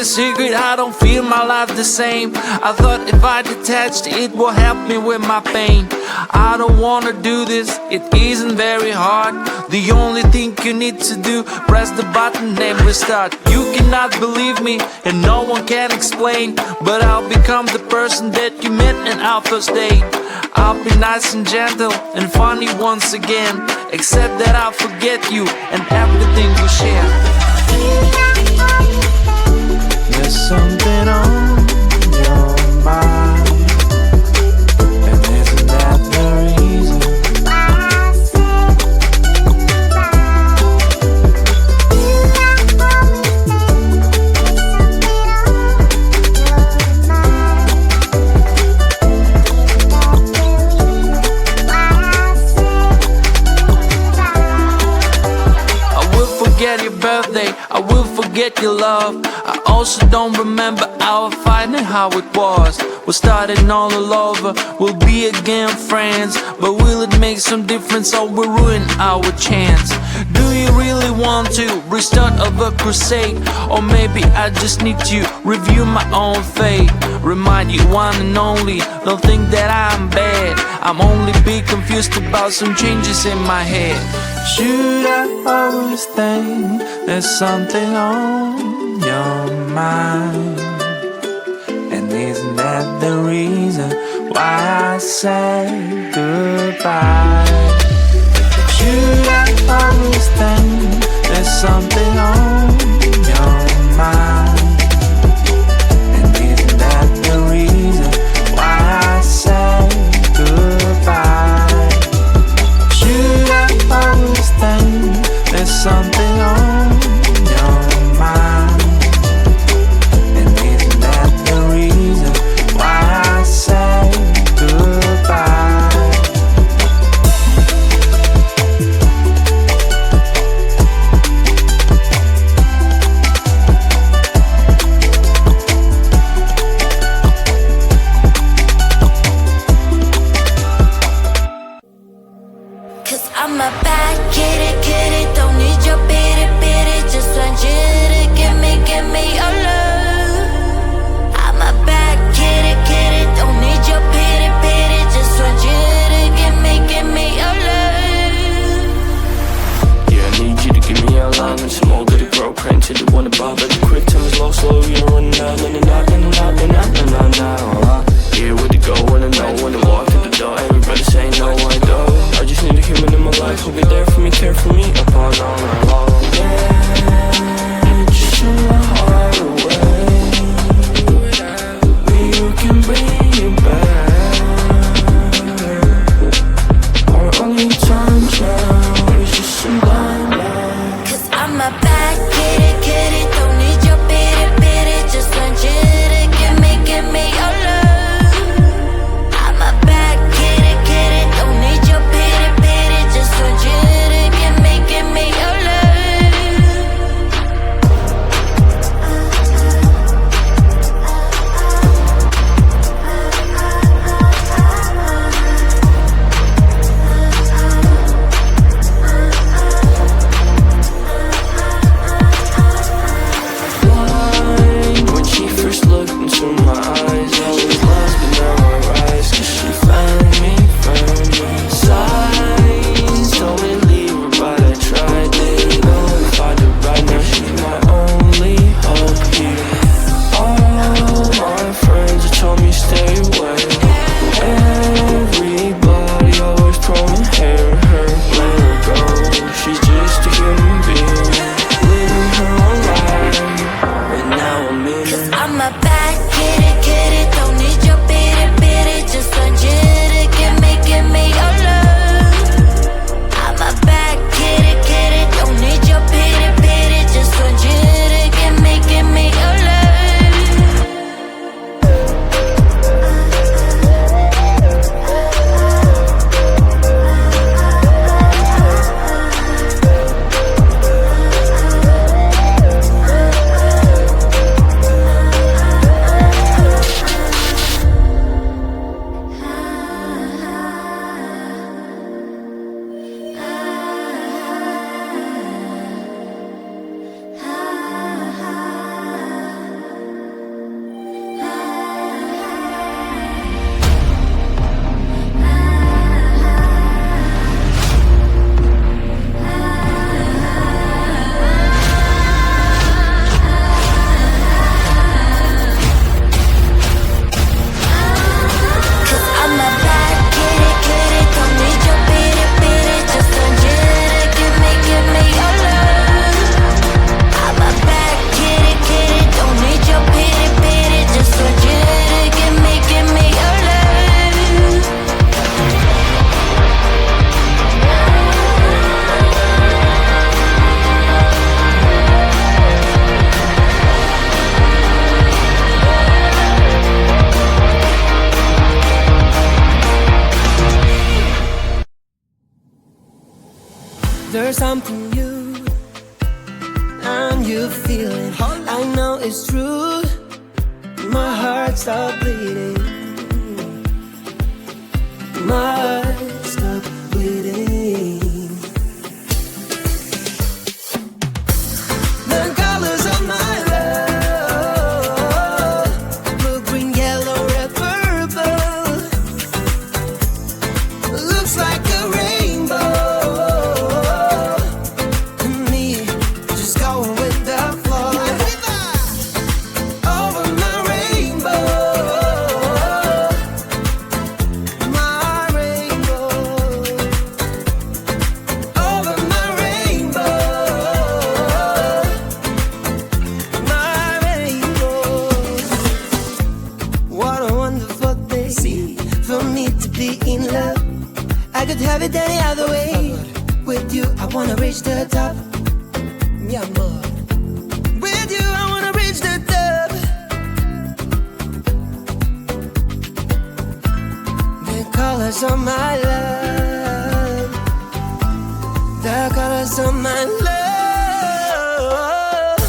secret, I don't feel my life the same. I thought if I detached, it will help me with my pain. I don't wanna do this, it isn't very hard. The only thing you need to do, press the button and restart. You cannot believe me and no one can explain, but I'll become the person that you met in our first date. I'll be nice and gentle and funny once again, except that I'll forget you and everything we share. There's something on your mind, and isn't that the reason why I say I will forget your birthday, I will forget your love. I also don't remember our fight and how it was. We're starting all over, we'll be again friends, but will it make some difference or will ruin our chance? Do you really want to restart of a crusade? Or maybe I just need to review my own fate, remind you one and only, don't think that I'm bad. I'm only be confused about some changes in my head. Should I always think there's something on your mind? And isn't that the reason why I say goodbye? Should I always think there's something on your mind? And isn't that the reason why I say goodbye? Should I always think there's something on your mind? And isn't that the reason why I say goodbye? Cause I'm a bad kitty, don't need your pity, just want you to give me your love. I'm a bad kitty, don't need your pity, just want you to give me your love. Yeah, I need you to give me your love and some more goody grow print till you want to bar, but the quick time is low, slow, you're running out, yeah, where'd you go, wanna know, when I walk in the door, everybody say no, I don't. I just need a human in my life who'll be there for me, care for me. there's something new and you feel it. I know it's true. My heart stopped bleeding. My heart stopped bleeding. The colors of my love, blue, green, yellow, red, purple. Looks like a rainbow. And me just going with the flow. Over my rainbow. My rainbow. Over my rainbow. My rainbow. What a wonderful day for me to be in love. I could have it any other way. With you, I wanna reach the top. Mi amor. With you, I wanna reach the top. The colors of my love. The colors of my love.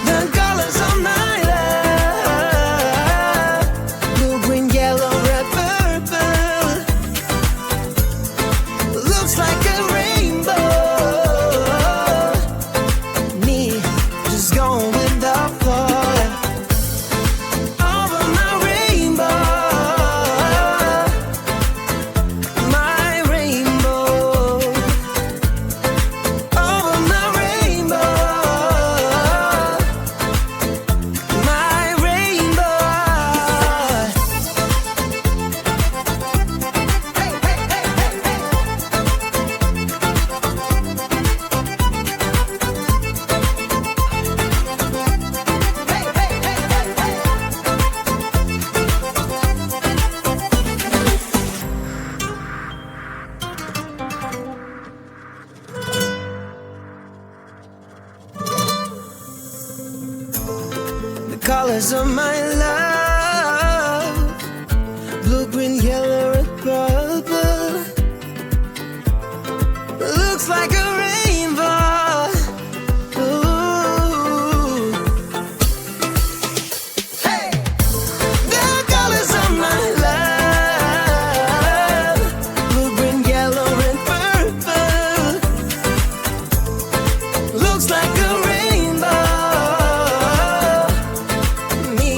The colors of my love. Blue, green, yellow, red, purple. Looks like a rainbow. Me just going with the flow. Over my rainbow. My rainbow. Over my rainbow. My rainbow. Hey, hey, hey, hey, hey. The colors of my love, blue, green, yellow, red, purple. Looks like a rainbow. Ooh. Hey! The colors of my love, blue, green, yellow, red, purple. Looks like a rainbow. Me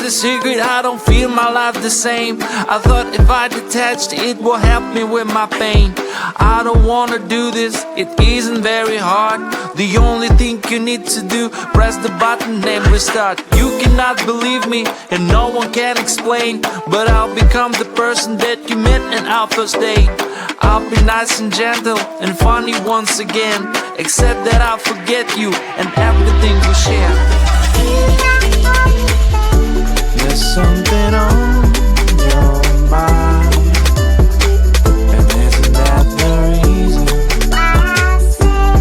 the secret, I don't feel my life the same. I thought if I detached, it will help me with my pain. I don't wanna do this, it isn't very hard. The only thing you need to do, press the button and restart. You cannot believe me and no one can explain, but I'll become the person that you met in our first date. I'll be nice and gentle and funny once again, except that I'll forget you and everything we share. There's something on your mind, and isn't that the reason why I say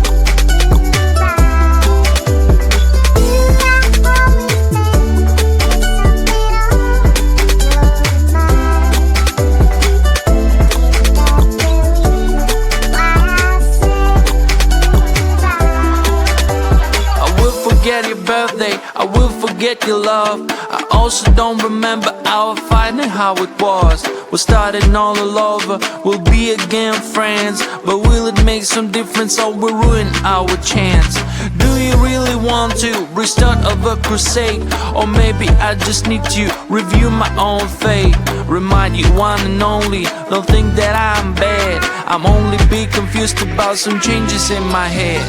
forget your birthday, I will forget your love. I also don't remember our fight and how it was. We're starting all over, we'll be again friends, but will it make some difference or will ruin our chance? Do you really want to restart of a crusade? Or maybe I just need to review my own fate. Remind you one and only, don't think that I'm bad. I'm only be confused about some changes in my head.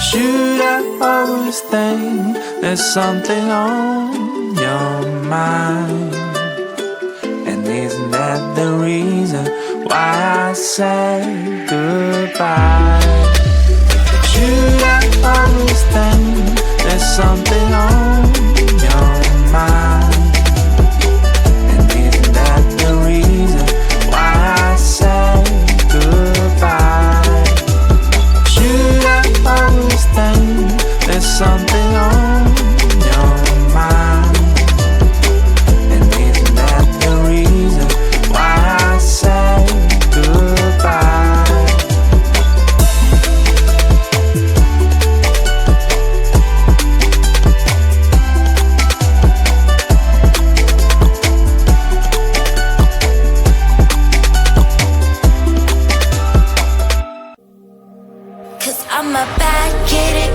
Should I always think there's something on your mind? And isn't that the reason why I say goodbye? Should I always think there's something on your mind? And isn't that the reason why I say goodbye? Should I always think there's something on your mind? And isn't that the reason why I say goodbye? Cause I'm a bad kitty,